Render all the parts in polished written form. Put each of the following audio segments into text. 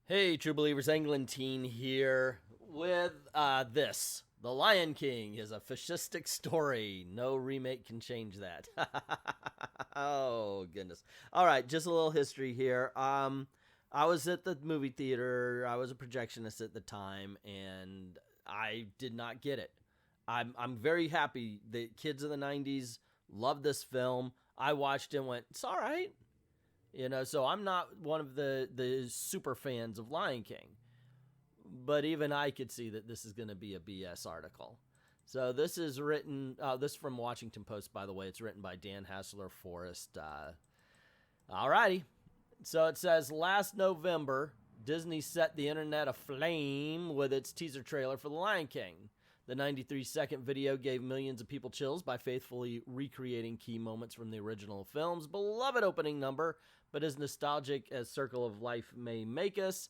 Hey, True Believers, Englentine here with this. The Lion King is a fascistic story. No remake can change that. Oh, goodness. All right, just a little history here. I was at the movie theater. I was a projectionist at the time, and I did not get it. I'm very happy that kids in the 90s loved this film. I watched it and went, it's all right. So I'm not one of the super fans of Lion King, but even I could see that this is going to be a BS article. So this is written, this is from Washington Post, by the way. It's written by Dan Hassler Forrest. Alrighty. So it says, last November, Disney set the internet aflame with its teaser trailer for The Lion King. The 93-second video gave millions of people chills by faithfully recreating key moments from the original film's beloved opening number, but as nostalgic as Circle of Life may make us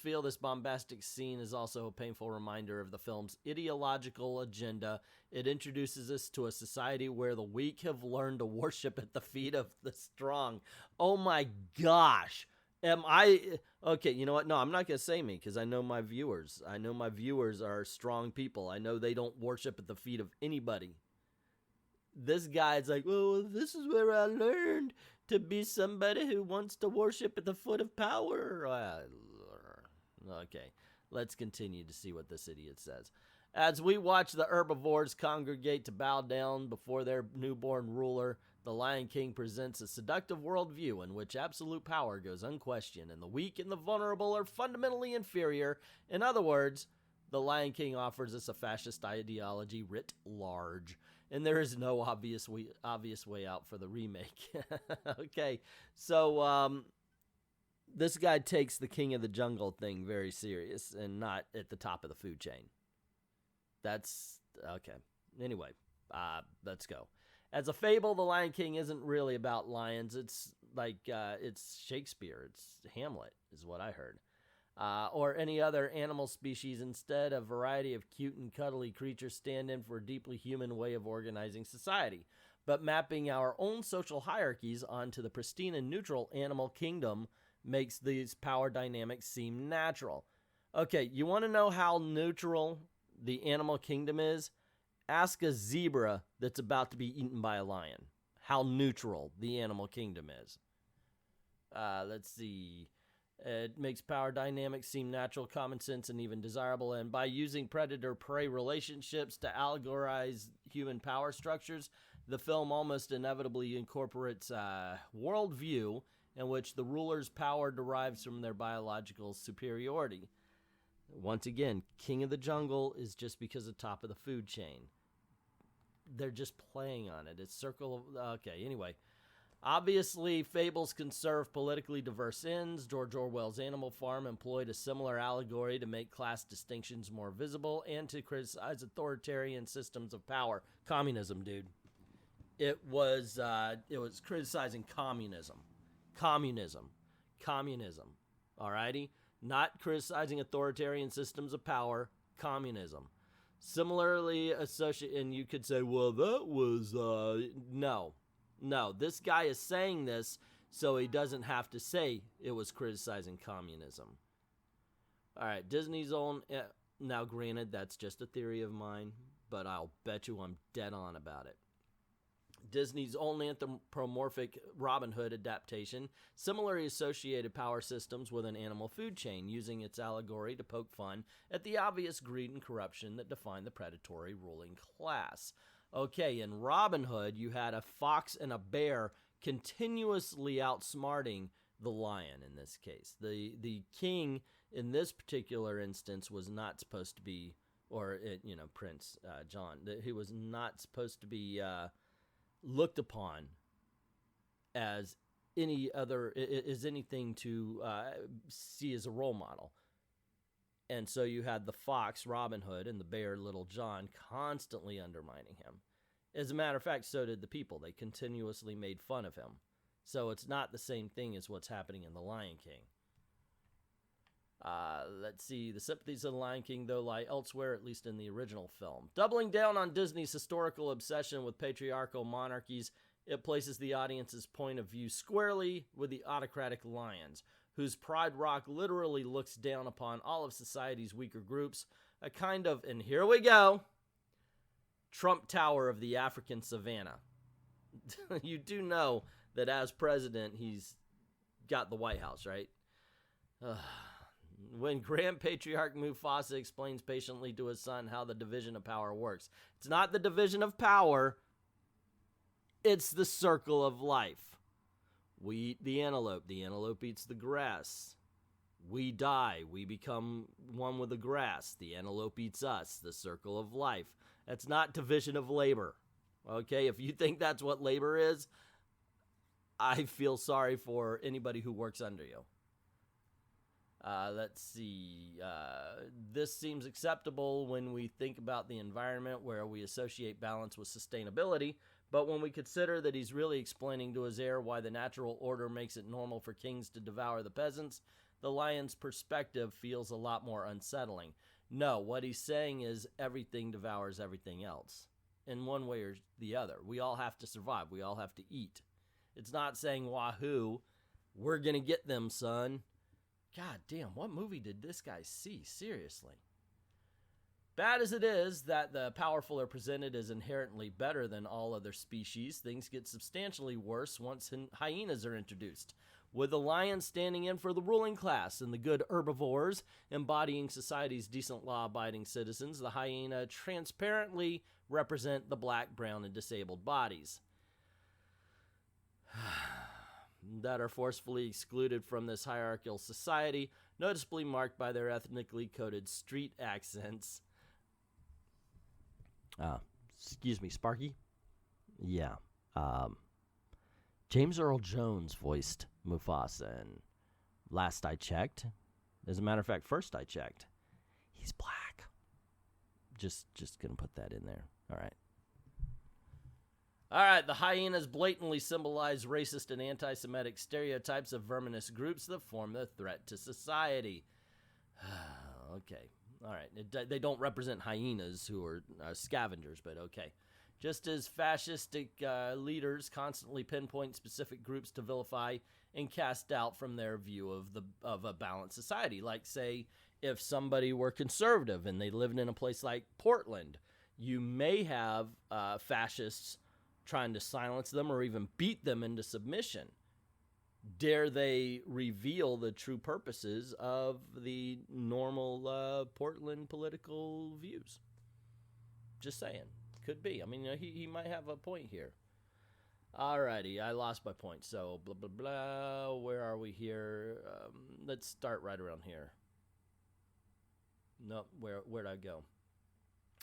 feel, this bombastic scene is also a painful reminder of the film's ideological agenda. It introduces us to a society where the weak have learned to worship at the feet of the strong. Oh my gosh. Am I okay? You know what? No, I'm not gonna say me because I know my viewers. I know my viewers are strong people. I know they don't worship at the feet of anybody. This guy's like, oh, this is where I learned to be somebody who wants to worship at the foot of power. Okay, let's continue to see what this idiot says. As we watch the herbivores congregate to bow down before their newborn ruler, The Lion King presents a seductive worldview in which absolute power goes unquestioned, and the weak and the vulnerable are fundamentally inferior. In other words, The Lion King offers us a fascist ideology writ large, and there is no obvious way out for the remake. Okay, so this guy takes the King of the Jungle thing very serious and not at the top of the food chain. That's okay. Anyway, let's go. As a fable, The Lion King isn't really about lions. It's like it's Shakespeare. It's Hamlet, is what I heard, or any other animal species. Instead, a variety of cute and cuddly creatures stand in for a deeply human way of organizing society, but mapping our own social hierarchies onto the pristine and neutral animal kingdom makes these power dynamics seem natural. Okay, you want to know how neutral the animal kingdom is? Ask a zebra that's about to be eaten by a lion how neutral the animal kingdom is. Let's see. It makes power dynamics seem natural, common sense, and even desirable. And by using predator-prey relationships to allegorize human power structures, the film almost inevitably incorporates a worldview in which the ruler's power derives from their biological superiority. Once again, King of the Jungle is just because of top of the food chain. They're just playing on it. It's circle of... Okay, anyway. Obviously, fables can serve politically diverse ends. George Orwell's Animal Farm employed a similar allegory to make class distinctions more visible and to criticize authoritarian systems of power. Communism, dude. It was criticizing communism. Communism. Alrighty? Not criticizing authoritarian systems of power, communism. Similarly associated, and you could say, well, that was, no. This guy is saying this so he doesn't have to say it was criticizing communism. Alright, Disney's own, now granted, that's just a theory of mine, but I'll bet you I'm dead on about it. Disney's own anthropomorphic Robin Hood adaptation similarly associated power systems with an animal food chain, using its allegory to poke fun at the obvious greed and corruption that define the predatory ruling class. Okay, in Robin Hood, you had a fox and a bear continuously outsmarting the lion in this case. The king in this particular instance was not supposed to be, or, Prince John, he was not supposed to be... looked upon as anything to see as a role model. And so you had the fox, Robin Hood, and the bear, Little John, constantly undermining him. As a matter of fact, so did the people. They continuously made fun of him. So it's not the same thing as what's happening in The Lion King. Let's see. The sympathies of The Lion King, though, lie elsewhere, at least in the original film. Doubling down on Disney's historical obsession with patriarchal monarchies It places the audience's point of view squarely with the autocratic lions, whose Pride Rock literally looks down upon all of society's weaker groups, a kind of, and here we go, Trump Tower of the African savannah. You do know that as president, he's got the White House, right? When Grand Patriarch Mufasa explains patiently to his son how the division of power works. It's not the division of power, it's the circle of life. We eat the antelope eats the grass. We die, we become one with the grass. The antelope eats us, the circle of life. That's not division of labor. Okay, if you think that's what labor is, I feel sorry for anybody who works under you. Let's see. This seems acceptable when we think about the environment where we associate balance with sustainability, but when we consider that he's really explaining to his heir why the natural order makes it normal for kings to devour the peasants, the lion's perspective feels a lot more unsettling. No, what he's saying is everything devours everything else, in one way or the other. We all have to survive. We all have to eat. It's not saying, wahoo, we're going to get them, son. God damn, what movie did this guy see? Seriously. Bad as it is that the powerful are presented as inherently better than all other species, things get substantially worse once hyenas are introduced, with the lion standing in for the ruling class and the good herbivores embodying society's decent law-abiding citizens. The hyena transparently represent the black, brown, and disabled bodies that are forcefully excluded from this hierarchical society, noticeably marked by their ethnically coded street accents. Excuse me, Sparky? Yeah. James Earl Jones voiced Mufasa, and last I checked, as a matter of fact, first I checked, he's black. Just gonna put that in there. All right, the hyenas blatantly symbolize racist and anti-Semitic stereotypes of verminous groups that form a threat to society. Okay, all right. They don't represent hyenas who are scavengers, but okay. Just as fascistic leaders constantly pinpoint specific groups to vilify and cast out from their view of a balanced society. Like, say, if somebody were conservative and they lived in a place like Portland, you may have fascists trying to silence them or even beat them into submission. Dare they reveal the true purposes of the normal Portland political views? Just saying. Could be. I mean, he might have a point here. Alrighty, I lost my point. So, blah, blah, blah. Where are we here? Let's start right around here. Nope, where'd I go?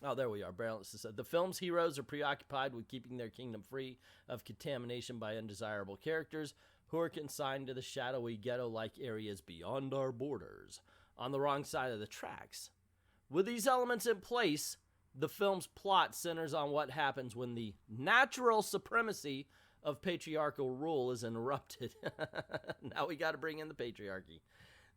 Oh, there we are. The film's heroes are preoccupied with keeping their kingdom free of contamination by undesirable characters who are consigned to the shadowy ghetto-like areas beyond our borders, on the wrong side of the tracks. With these elements in place, the film's plot centers on what happens when the natural supremacy of patriarchal rule is interrupted. Now we got to bring in the patriarchy.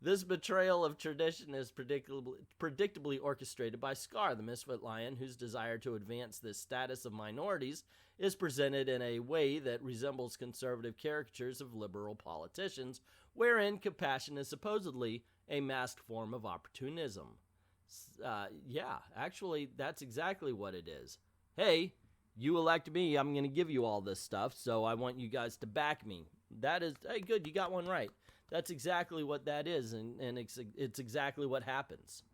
This betrayal of tradition is predictably orchestrated by SKYE, the misfit lion, whose desire to advance the status of minorities is presented in a way that resembles conservative caricatures of liberal politicians, wherein compassion is supposedly a masked form of opportunism. Yeah, actually, that's exactly what it is. Hey, you elect me, I'm going to give you all this stuff, so I want you guys to back me. That is, hey, good, you got one right. That's exactly what that is, and it's exactly what happens.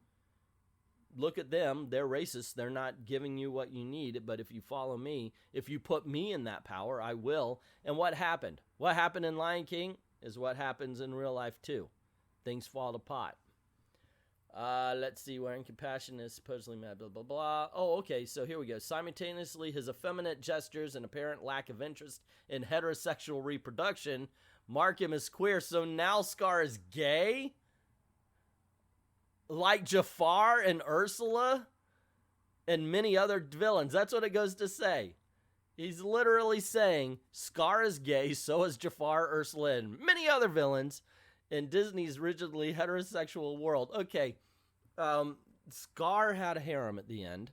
Look at them, they're racist, they're not giving you what you need, but if you follow me, if you put me in that power, I will. And what happened? What happened in Lion King is what happens in real life too. Things fall to pot. Let's see, wherein compassion is supposedly mad, blah, blah, blah. Oh, okay, so here we go. Simultaneously, his effeminate gestures and apparent lack of interest in heterosexual reproduction mark him as queer, so now Scar is gay? Like Jafar and Ursula and many other villains. That's what it goes to say. He's literally saying Scar is gay, so is Jafar, Ursula, and many other villains in Disney's rigidly heterosexual world. Okay, Scar had a harem at the end.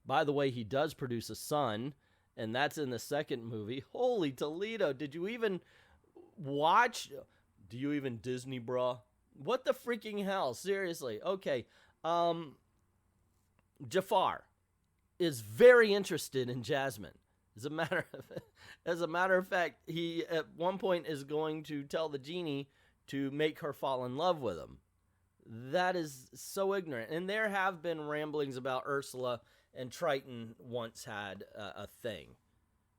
By the way, he does produce a son, And that's in the second movie. Holy Toledo, did you even watch? Do you even Disney, bruh? What the freaking hell? Seriously. Okay. Jafar is very interested in Jasmine. As a matter of fact, he at one point is going to tell the genie to make her fall in love with him. That is so ignorant. And there have been ramblings about Ursula and Triton once had a thing.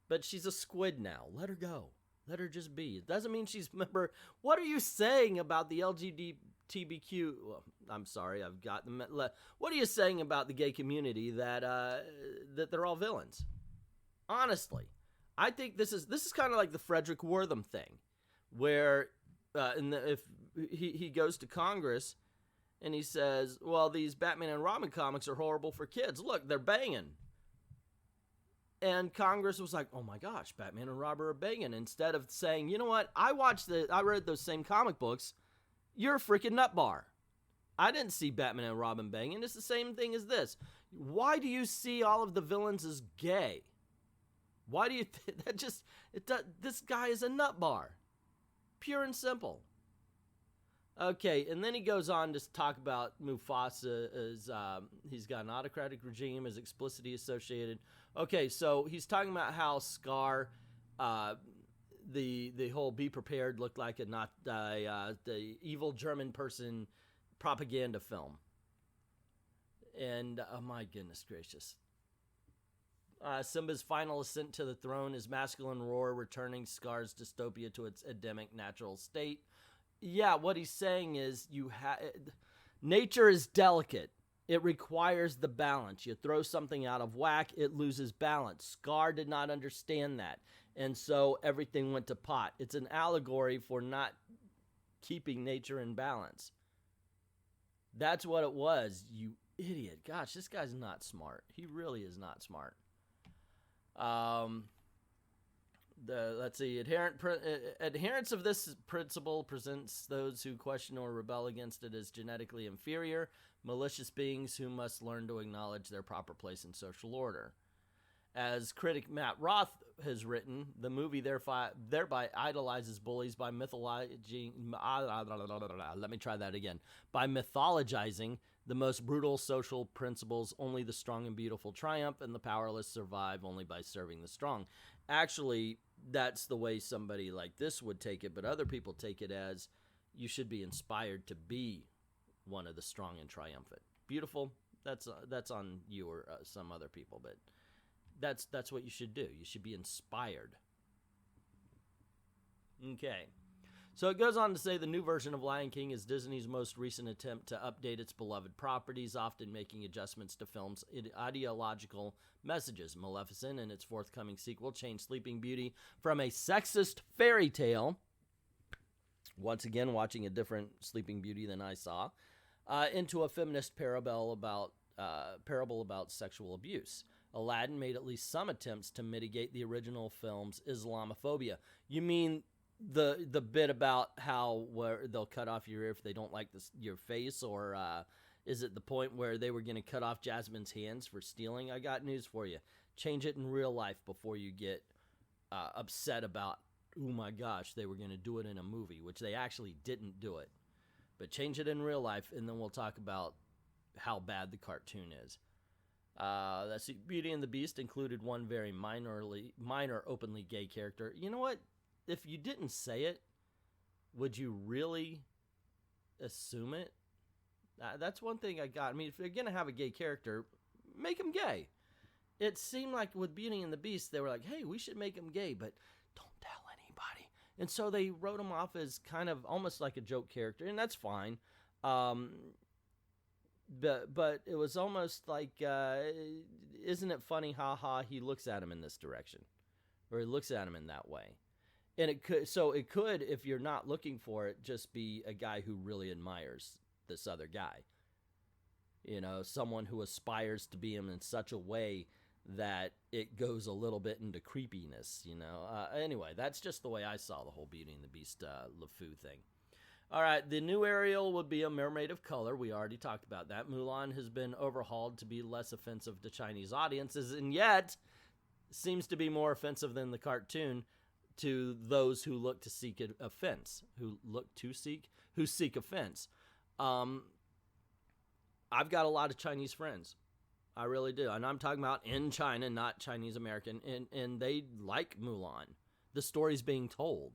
But she's a squid now. Let her go. Let her just be. It doesn't mean she's, remember, what are you saying about the LGBTQ? Well, I'm sorry, I've got them. What are you saying about the gay community that they're all villains? Honestly, I think this is kind of like the Frederick Wortham thing, where if he goes to Congress and he says, well, these Batman and Robin comics are horrible for kids. Look, they're banging. And Congress was like, oh my gosh, Batman and Robin are banging. Instead of saying, you know what, I read those same comic books. You're a freaking nutbar. I didn't see Batman and Robin banging. It's the same thing as this. Why do you see all of the villains as gay? Why do you this guy is a nutbar. Pure and simple. Okay, and then he goes on to talk about Mufasa as he's got an autocratic regime, as explicitly associated. Okay, so he's talking about how Scar, the whole "be prepared" looked like the evil German person propaganda film, and oh my goodness gracious. Simba's final ascent to the throne, his masculine roar returning Scar's dystopia to its Edemic natural state. Yeah, what he's saying is nature is delicate. It requires the balance. You throw something out of whack, it loses balance. Scar did not understand that, and so everything went to pot. It's an allegory for not keeping nature in balance. That's what it was, you idiot. Gosh, this guy's not smart. He really is not smart. Let's see. Adherence of this principle presents those who question or rebel against it as genetically inferior, malicious beings who must learn to acknowledge their proper place in social order. As critic Matt Roth has written, the movie thereby idolizes bullies by mythologizing. Let me try that again. By mythologizing the most brutal social principles, only the strong and beautiful triumph, and the powerless survive only by serving the strong. Actually, that's the way somebody like this would take it, but other people take it as you should be inspired to be one of the strong and triumphant. Beautiful. That's on you or some other people, but that's what you should do. You should be inspired. Okay. So it goes on to say the new version of Lion King is Disney's most recent attempt to update its beloved properties, often making adjustments to film's ideological messages. Maleficent and its forthcoming sequel changed Sleeping Beauty from a sexist fairy tale, once again watching a different Sleeping Beauty than I saw, into a feminist parable about sexual abuse. Aladdin made at least some attempts to mitigate the original film's Islamophobia. You mean the bit about how where they'll cut off your ear if they don't like your face, or is it the point where they were going to cut off Jasmine's hands for stealing? I got news for you. Change it in real life before you get upset about, oh my gosh, they were going to do it in a movie, which they actually didn't do it. But change it in real life, and then we'll talk about how bad the cartoon is. That's Beauty and the Beast included one very minor openly gay character. You know what? If you didn't say it, would you really assume it? That's one thing I got. I mean, if you're going to have a gay character, make him gay. It seemed like with Beauty and the Beast, they were like, hey, we should make him gay, but don't tell anybody. And so they wrote him off as kind of almost like a joke character, and that's fine. But it was almost like, isn't it funny, he looks at him in this direction, or he looks at him in that way. And it could, if you're not looking for it, just be a guy who really admires this other guy. You know, someone who aspires to be him in such a way that it goes a little bit into creepiness, you know. Anyway, that's just the way I saw the whole Beauty and the Beast LeFou thing. All right, the new Ariel would be a mermaid of color. We already talked about that. Mulan has been overhauled to be less offensive to Chinese audiences, and yet seems to be more offensive than the cartoon to those who look to seek offense, who seek offense. I've got a lot of Chinese friends. I really do. And I'm talking about in China, not Chinese American. And they like Mulan. The story's being told.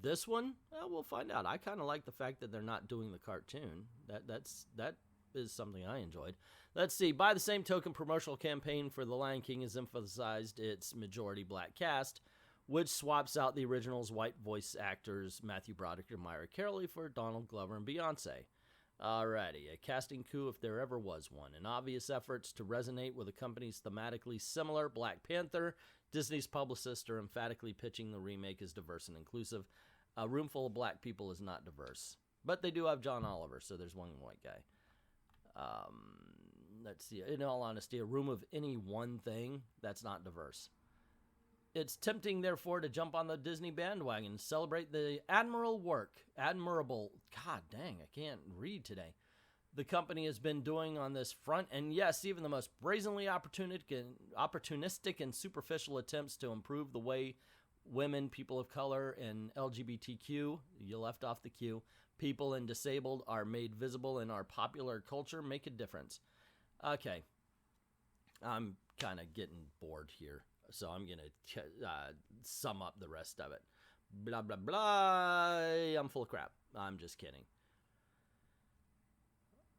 This one, well, we'll find out. I kind of like the fact that they're not doing the cartoon. That is something I enjoyed. Let's see. By the same token, promotional campaign for The Lion King has emphasized its majority black cast, which swaps out the original's white voice actors Matthew Broderick and Myra Carey for Donald Glover and Beyonce. Alrighty, a casting coup if there ever was one. In obvious efforts to resonate with the company's thematically similar Black Panther, Disney's publicists are emphatically pitching the remake as diverse and inclusive. A room full of black people is not diverse. But they do have John Oliver, so there's one white guy. Let's see, in all honesty, a room of any one thing, that's not diverse. It's tempting, therefore, to jump on the Disney bandwagon and celebrate the admirable, god dang, I can't read today, the company has been doing on this front, and yes, even the most brazenly opportunistic and superficial attempts to improve the way women, people of color, and LGBTQ, you left off the Q, people and disabled are made visible in our popular culture make a difference. Okay, I'm kind of getting bored here. So I'm going to sum up the rest of it. Blah, blah, blah. I'm full of crap. I'm just kidding.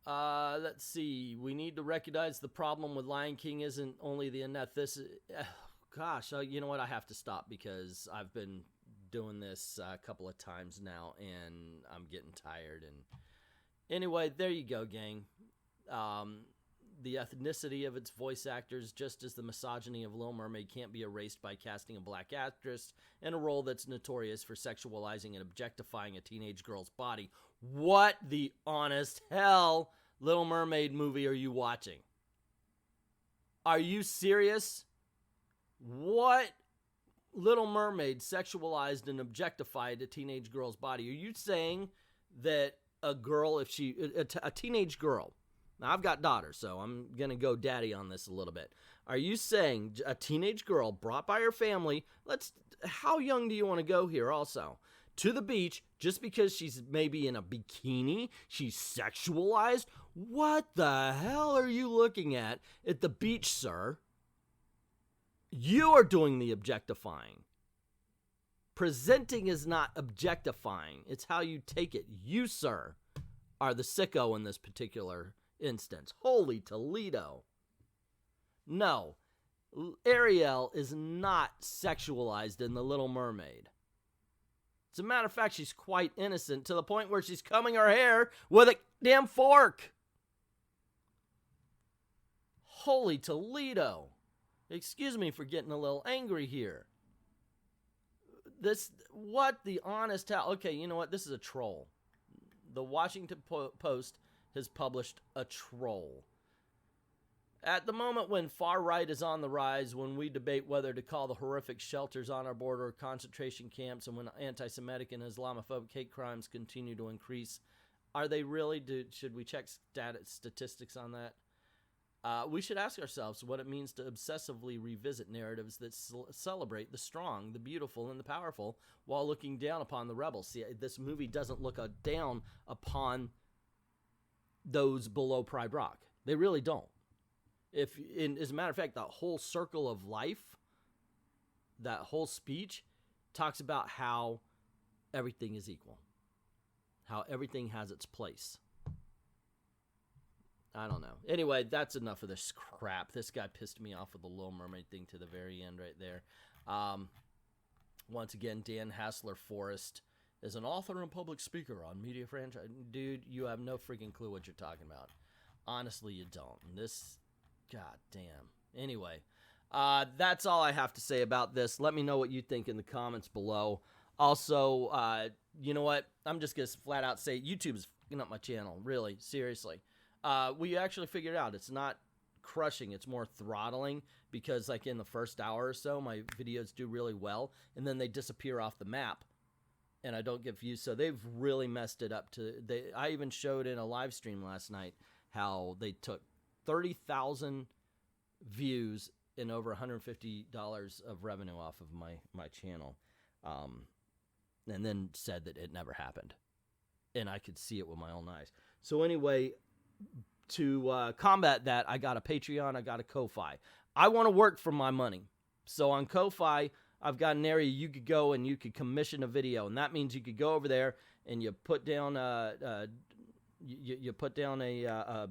Let's see. We need to recognize the problem with Lion King isn't only the ethnicity. Gosh, you know what? I have to stop because I've been doing this a couple of times now, and I'm getting tired. And anyway, there you go, gang. The ethnicity of its voice actors, just as the misogyny of Little Mermaid can't be erased by casting a black actress in a role that's notorious for sexualizing and objectifying a teenage girl's body. What the honest hell Little Mermaid movie are you watching? Are you serious? What Little Mermaid sexualized and objectified a teenage girl's body? Are you saying that a girl, if she, a teenage girl, now, I've got daughters, so I'm going to go daddy on this a little bit. Are you saying a teenage girl brought by her family, how young do you want to go here also? To the beach, just because she's maybe in a bikini, she's sexualized? What the hell are you looking at the beach, sir? You are doing the objectifying. Presenting is not objectifying. It's how you take it. You, sir, are the sicko in this particular instance. Holy Toledo. No, Ariel is not sexualized in The Little Mermaid. As a matter of fact, she's quite innocent to the point where she's combing her hair with a damn fork. Holy Toledo. Excuse me for getting a little angry here. What the honest hell? Okay, you know what? This is a troll. The Washington Post has published a troll. At the moment when far right is on the rise, when we debate whether to call the horrific shelters on our border concentration camps, and when anti-Semitic and Islamophobic hate crimes continue to increase, are they really? Should we check statistics on that? We should ask ourselves what it means to obsessively revisit narratives that celebrate the strong, the beautiful, and the powerful, while looking down upon the rebels. See, this movie doesn't look down upon those below Pride Rock. They really don't. As a matter of fact, that whole circle of life, that whole speech talks about how everything is equal, how everything has its place. I don't know. Anyway, that's enough of this crap. This guy pissed me off with the Little Mermaid thing to the very end right there. Once again, Dan Hassler Forrest is an author and public speaker on media franchise. Dude, you have no freaking clue what you're talking about. Honestly, you don't. God damn. Anyway, that's all I have to say about this. Let me know what you think in the comments below. Also, you know what? I'm just going to flat out say YouTube is fucking up my channel. Really, seriously. We actually figured out it's not crushing, it's more throttling, because like in the first hour or so, my videos do really well, and then they disappear off the map. And I don't get views, so they've really messed it up. I even showed in a live stream last night how they took 30,000 views and over $150 of revenue off of my channel, and then said that it never happened, and I could see it with my own eyes. So anyway, to combat that, I got a Patreon, I got a Ko-Fi. I want to work for my money. So on Ko-Fi, I've got an area you could go and you could commission a video, and that means you could go over there and you put down you put down a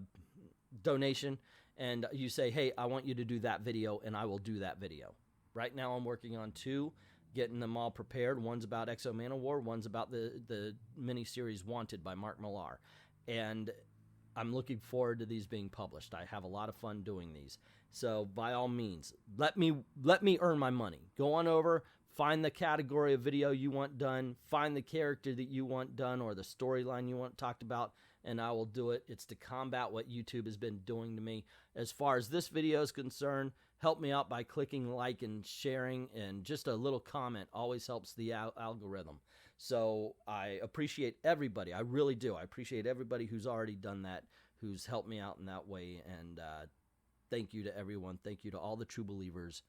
donation, and you say, hey, I want you to do that video, and I will do that video. Right now I'm working on 2, getting them all prepared. One's about Exo Manowar, one's about the miniseries Wanted by Mark Millar. And I'm looking forward to these being published. I have a lot of fun doing these. So by all means, let me earn my money. Go on over, find the category of video you want done, find the character that you want done or the storyline you want talked about, and I will do it. It's to combat what YouTube has been doing to me. As far as this video is concerned, help me out by clicking like and sharing, and just a little comment always helps the algorithm. So I appreciate everybody. I really do. I appreciate everybody who's already done that, who's helped me out in that way. And thank you to everyone. Thank you to all the true believers.